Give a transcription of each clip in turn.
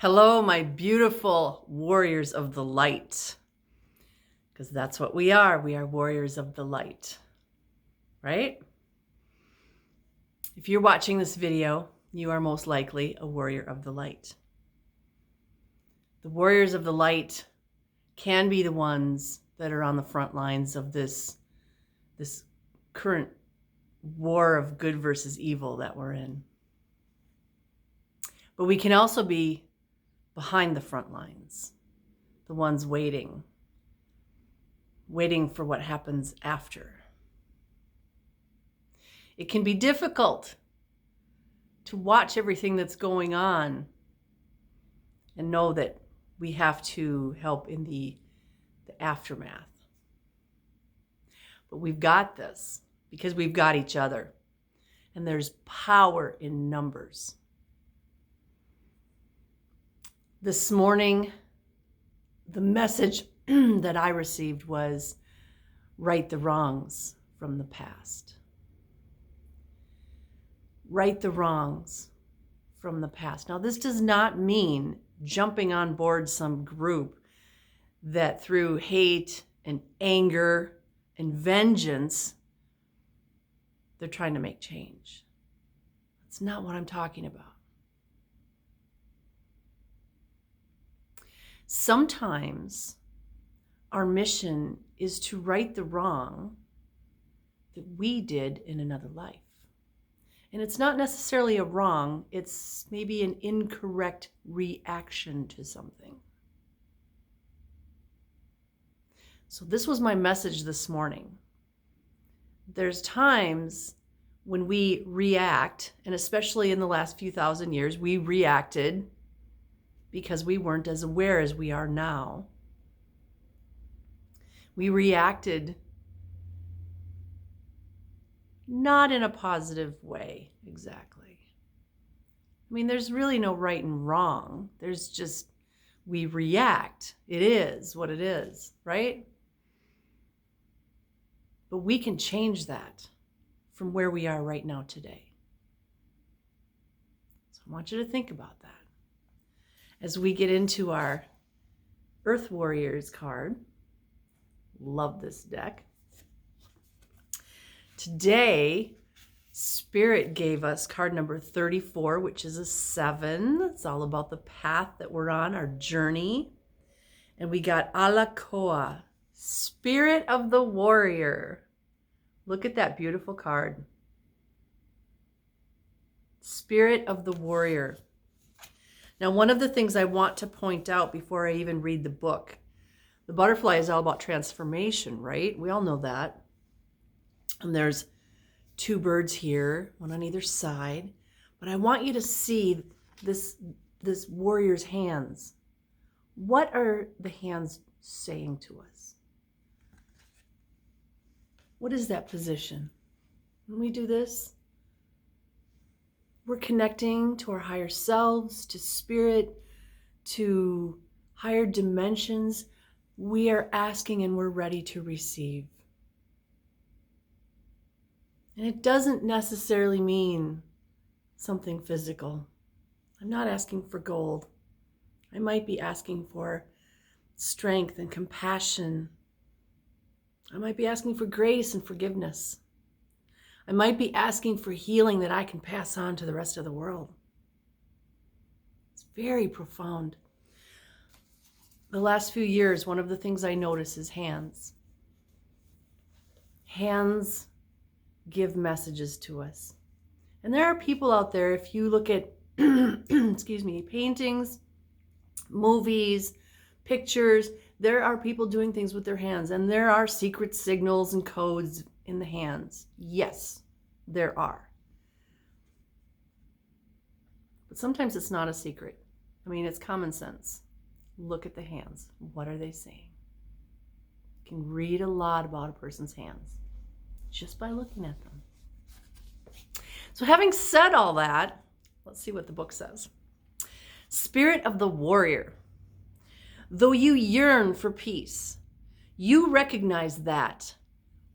Hello, my beautiful warriors of the light, because that's what we are. We are warriors of the light, right? If you're watching this video, you are most likely a warrior of the light. The warriors of the light can be the ones that are on the front lines of this current war of good versus evil that we're in. But we can also be behind the front lines, the ones waiting for what happens after. It can be difficult to watch everything that's going on and know that we have to help in the aftermath. But we've got this because we've got each other, and there's power in numbers. This morning, the message that I received was right the wrongs from the past. Right the wrongs from the past. Now, this does not mean jumping on board some group that through hate and anger and vengeance, they're trying to make change. That's not what I'm talking about. Sometimes our mission is to right the wrong that we did in another life. And it's not necessarily a wrong, it's maybe an incorrect reaction to something. So this was my message this morning. There's times when we react, and especially in the last few thousand years, we reacted because we weren't as aware as we are now. We reacted not in a positive way, exactly. I mean, there's really no right and wrong. There's just, we react. It is what it is, right? But we can change that from where we are right now today. So I want you to think about that. As we get into our Earth Warriors card, love this deck. Today, Spirit gave us card number 34, which is a 7. It's all about the path that we're on, our journey. And we got Alakoa, Spirit of the Warrior. Look at that beautiful card. Spirit of the Warrior. Now, one of the things I want to point out before I even read the book, the butterfly is all about transformation, right? We all know that. And there's 2 birds here, one on either side. But I want you to see this warrior's hands. What are the hands saying to us? What is that position? When we do this, we're connecting to our higher selves, to spirit, to higher dimensions. We are asking and we're ready to receive. And it doesn't necessarily mean something physical. I'm not asking for gold. I might be asking for strength and compassion. I might be asking for grace and forgiveness. I might be asking for healing that I can pass on to the rest of the world. It's very profound. The last few years, one of the things I notice is hands. Hands give messages to us. And there are people out there, if you look at, paintings, movies, pictures, there are people doing things with their hands, and there are secret signals and codes in the hands. Yes, there are. But sometimes it's not a secret. I mean, it's common sense. Look at the hands. What are they saying? You can read a lot about a person's hands just by looking at them. So having said all that, let's see what the book says. Spirit of the Warrior. Though you yearn for peace, you recognize that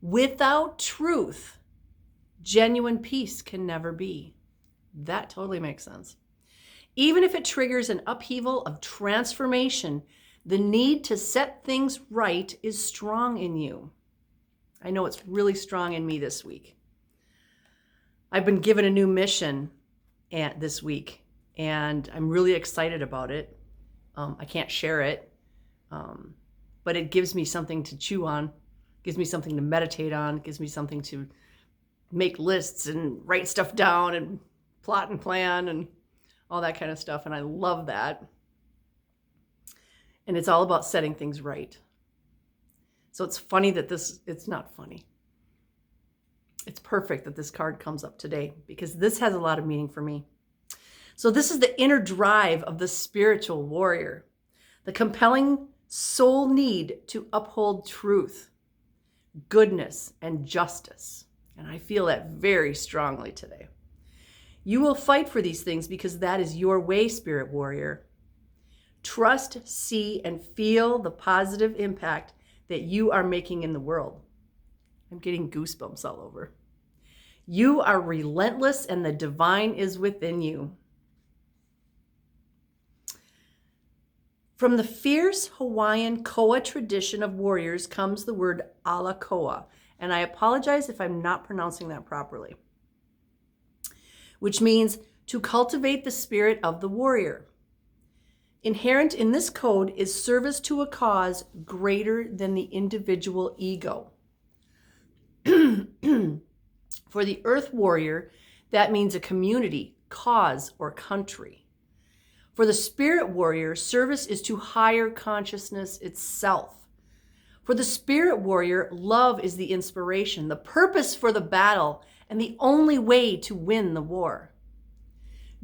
without truth, genuine peace can never be. That totally makes sense. Even if it triggers an upheaval of transformation, the need to set things right is strong in you. I know it's really strong in me this week. I've been given a new mission this week, and I'm really excited about it. I can't share it, but it gives me something to chew on, gives me something to meditate on, gives me something to make lists and write stuff down and plot and plan and all that kind of stuff. And I love that. And it's all about setting things right. So it's funny that it's not funny. It's perfect that this card comes up today because this has a lot of meaning for me. So this is the inner drive of the spiritual warrior, the compelling soul need to uphold truth, goodness, and justice. And I feel that very strongly today. You will fight for these things because that is your way, spirit warrior. Trust, see, and feel the positive impact that you are making in the world. I'm getting goosebumps all over. You are relentless and the divine is within you. From the fierce Hawaiian Koa tradition of warriors comes the word Alakoa. And I apologize if I'm not pronouncing that properly, which means to cultivate the spirit of the warrior. Inherent in this code is service to a cause greater than the individual ego. For the earth warrior, that means a community, cause, or country. For the spirit warrior, service is to higher consciousness itself. For the spirit warrior, love is the inspiration, the purpose for the battle, and the only way to win the war.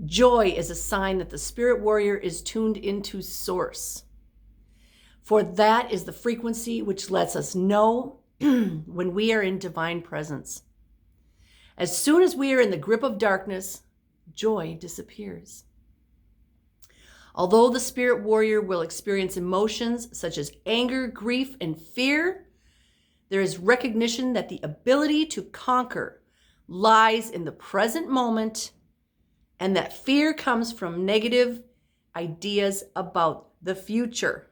Joy is a sign that the spirit warrior is tuned into source. For that is the frequency which lets us know when we are in divine presence. As soon as we are in the grip of darkness, joy disappears. Although the spirit warrior will experience emotions such as anger, grief, and fear, there is recognition that the ability to conquer lies in the present moment, and that fear comes from negative ideas about the future.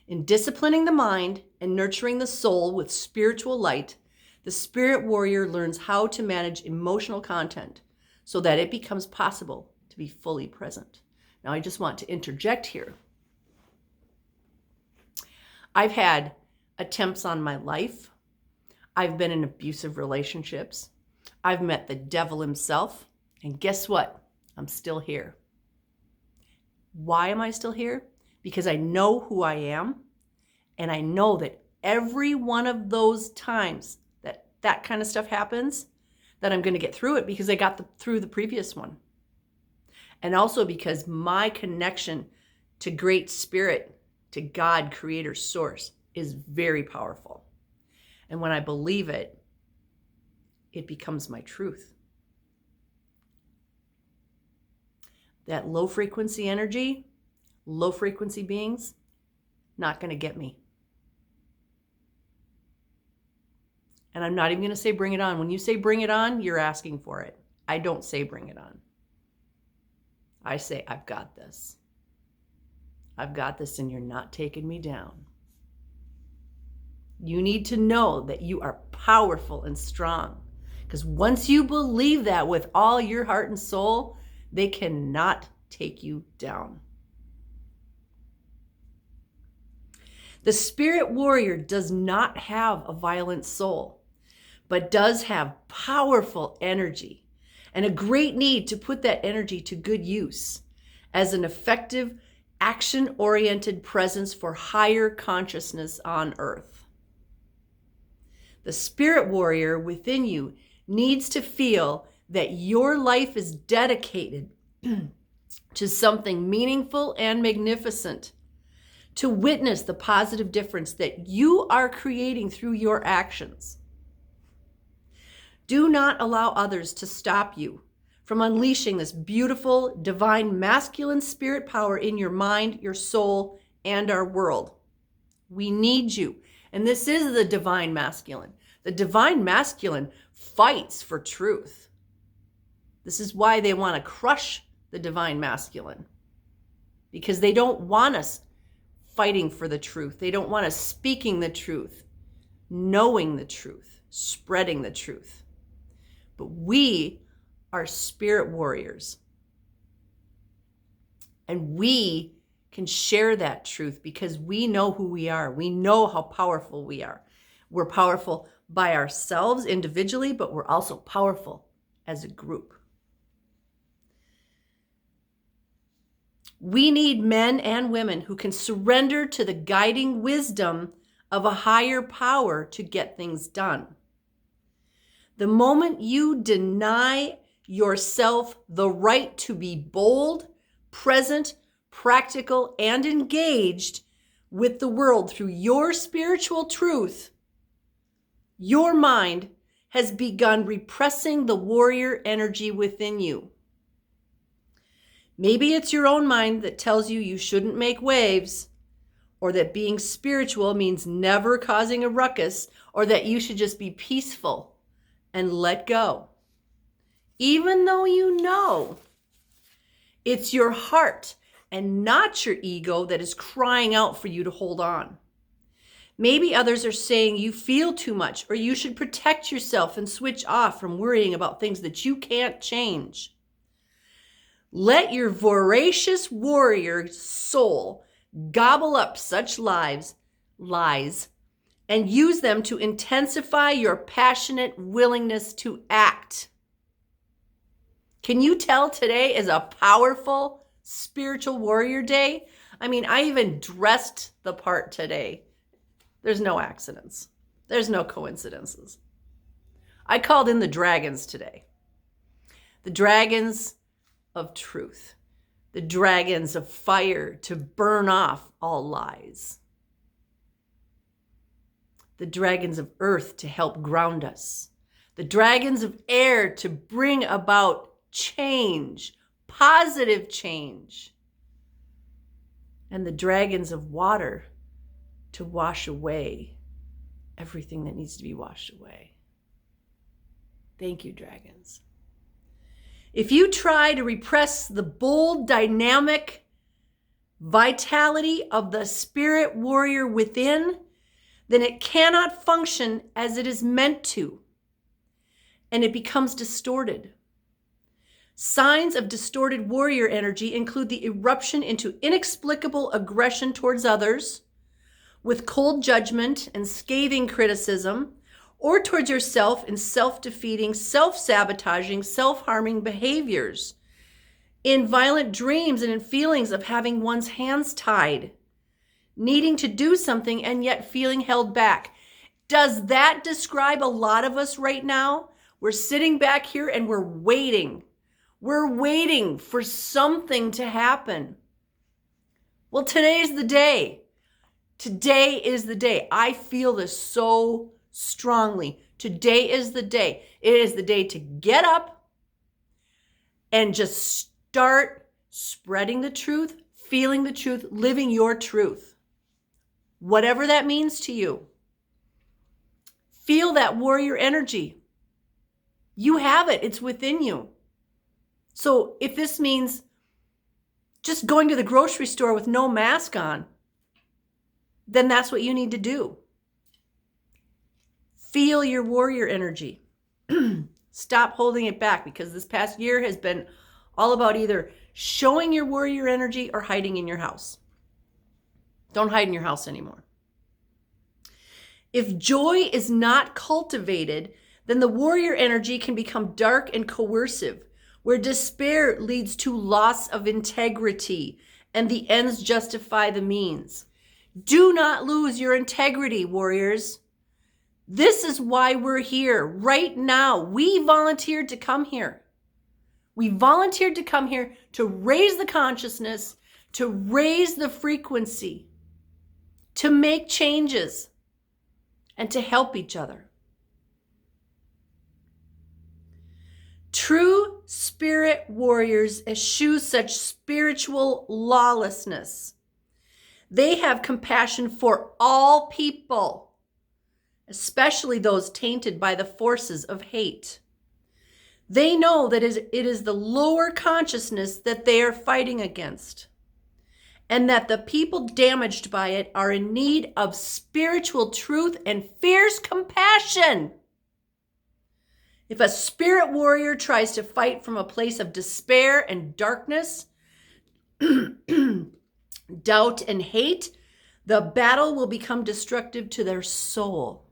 In disciplining the mind and nurturing the soul with spiritual light, the spirit warrior learns how to manage emotional content so that it becomes possible to be fully present. Now, I just want to interject here. I've had attempts on my life. I've been in abusive relationships. I've met the devil himself. And guess what? I'm still here. Why am I still here? Because I know who I am. And I know that every one of those times that kind of stuff happens, that I'm going to get through it because I got through the previous one. And also because my connection to Great Spirit, to God, Creator, Source, is very powerful. And when I believe it, it becomes my truth. That low frequency energy, low frequency beings, not going to get me. And I'm not even going to say bring it on. When you say bring it on, you're asking for it. I don't say bring it on. I say, I've got this. I've got this, and you're not taking me down. You need to know that you are powerful and strong. Because once you believe that with all your heart and soul, they cannot take you down. The spirit warrior does not have a violent soul, but does have powerful energy and a great need to put that energy to good use as an effective, action-oriented presence for higher consciousness on earth. The spirit warrior within you needs to feel that your life is dedicated to something meaningful and magnificent, to witness the positive difference that you are creating through your actions. Do not allow others to stop you from unleashing this beautiful, divine, masculine spirit power in your mind, your soul, and our world. We need you. And this is the divine masculine. The divine masculine fights for truth. This is why they want to crush the divine masculine, because they don't want us fighting for the truth. They don't want us speaking the truth, knowing the truth, spreading the truth. But we are spirit warriors. And we can share that truth because we know who we are. We know how powerful we are. We're powerful by ourselves individually, but we're also powerful as a group. We need men and women who can surrender to the guiding wisdom of a higher power to get things done. The moment you deny yourself the right to be bold, present, practical, and engaged with the world through your spiritual truth, your mind has begun repressing the warrior energy within you. Maybe it's your own mind that tells you you shouldn't make waves, or that being spiritual means never causing a ruckus, or that you should just be peaceful and let go. Even though you know it's your heart and not your ego that is crying out for you to hold on. Maybe others are saying you feel too much, or you should protect yourself and switch off from worrying about things that you can't change. Let your voracious warrior soul gobble up such lies, and use them to intensify your passionate willingness to act. Can you tell today is a powerful spiritual warrior day? I mean, I even dressed the part today. There's no accidents. There's no coincidences. I called in the dragons today. The dragons of truth. The dragons of fire to burn off all lies. The dragons of earth to help ground us. The dragons of air to bring about change, positive change. And the dragons of water to wash away everything that needs to be washed away. Thank you, dragons. If you try to repress the bold, dynamic vitality of the spirit warrior within, then it cannot function as it is meant to, and it becomes distorted. Signs of distorted warrior energy include the eruption into inexplicable aggression towards others, with cold judgment and scathing criticism, or towards yourself in self-defeating, self-sabotaging, self-harming behaviors, in violent dreams and in feelings of having one's hands tied, needing to do something and yet feeling held back. Does that describe a lot of us right now? We're sitting back here and we're waiting. We're waiting for something to happen. Well, today's the day. Today is the day. I feel this so strongly. Today is the day. It is the day to get up and just start spreading the truth, feeling the truth, living your truth. Whatever that means to you. Feel that warrior energy. You have it. It's within you. So if this means just going to the grocery store with no mask on, then that's what you need to do. Feel your warrior energy. Stop holding it back, because this past year has been all about either showing your warrior energy or hiding in your house. Don't hide in your house anymore. If joy is not cultivated, then the warrior energy can become dark and coercive, where despair leads to loss of integrity and the ends justify the means. Do not lose your integrity, warriors. This is why we're here right now. We volunteered to come here. We volunteered to come here to raise the consciousness, to raise the frequency, to make changes, and to help each other. True spirit warriors eschew such spiritual lawlessness. They have compassion for all people, especially those tainted by the forces of hate. They know that it is the lower consciousness that they are fighting against, and that the people damaged by it are in need of spiritual truth and fierce compassion. If a spirit warrior tries to fight from a place of despair and darkness, doubt and hate, the battle will become destructive to their soul.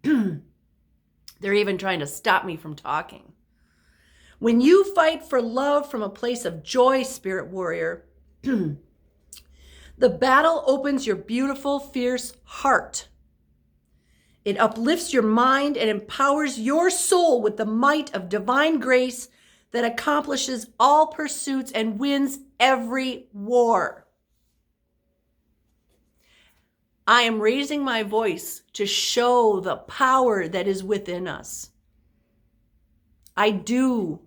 They're even trying to stop me from talking. When you fight for love from a place of joy, spirit warrior, the battle opens your beautiful, fierce heart. It uplifts your mind and empowers your soul with the might of divine grace that accomplishes all pursuits and wins every war. I am raising my voice to show the power that is within us. I do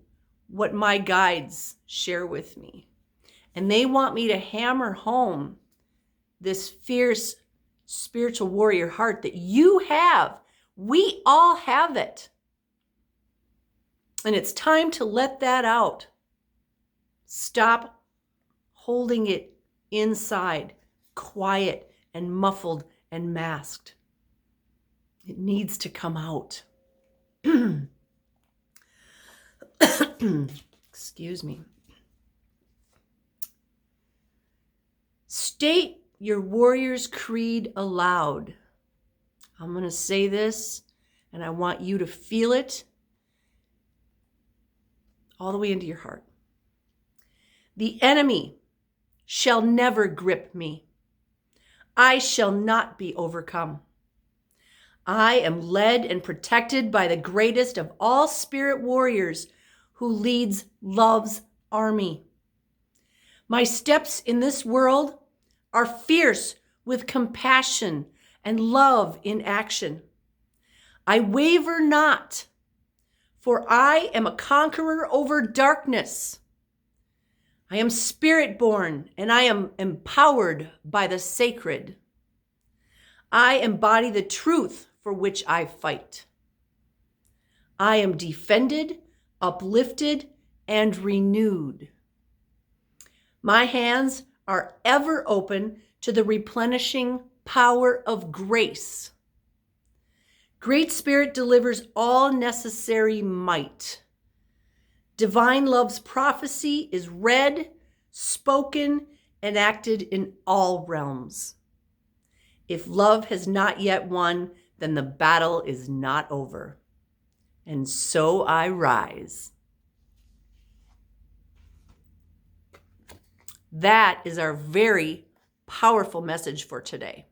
what my guides share with me, and they want me to hammer home this fierce spiritual warrior heart that you have. We all have it. And it's time to let that out. Stop holding it inside, quiet and muffled and masked. It needs to come out. Excuse me. State your warrior's creed aloud. I'm going to say this, and I want you to feel it all the way into your heart. The enemy shall never grip me. I shall not be overcome. I am led and protected by the greatest of all spirit warriors who leads love's army. My steps in this world are fierce with compassion and love in action. I waver not, for I am a conqueror over darkness. I am spirit-born, and I am empowered by the sacred. I embody the truth for which I fight. I am defended, uplifted, and renewed. My hands are ever open to the replenishing power of grace. Great Spirit delivers all necessary might. Divine love's prophecy is read, spoken, and acted in all realms. If love has not yet won, then the battle is not over. And so I rise. That is our very powerful message for today.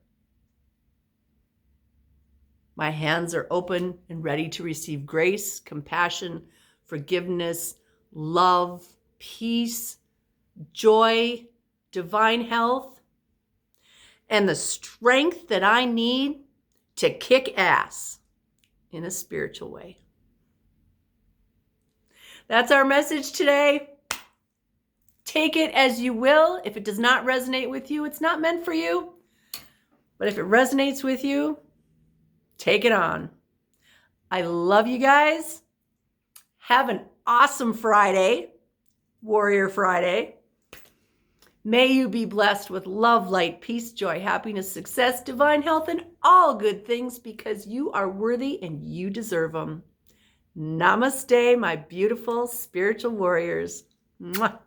My hands are open and ready to receive grace, compassion, forgiveness, love, peace, joy, divine health, and the strength that I need to kick ass in a spiritual way. That's our message today. Take it as you will. If it does not resonate with you, it's not meant for you. But if it resonates with you, take it on. I love you guys. Have an awesome Friday, Warrior Friday. May you be blessed with love, light, peace, joy, happiness, success, divine health, and all good things because you are worthy and you deserve them. Namaste, my beautiful spiritual warriors. Mwah.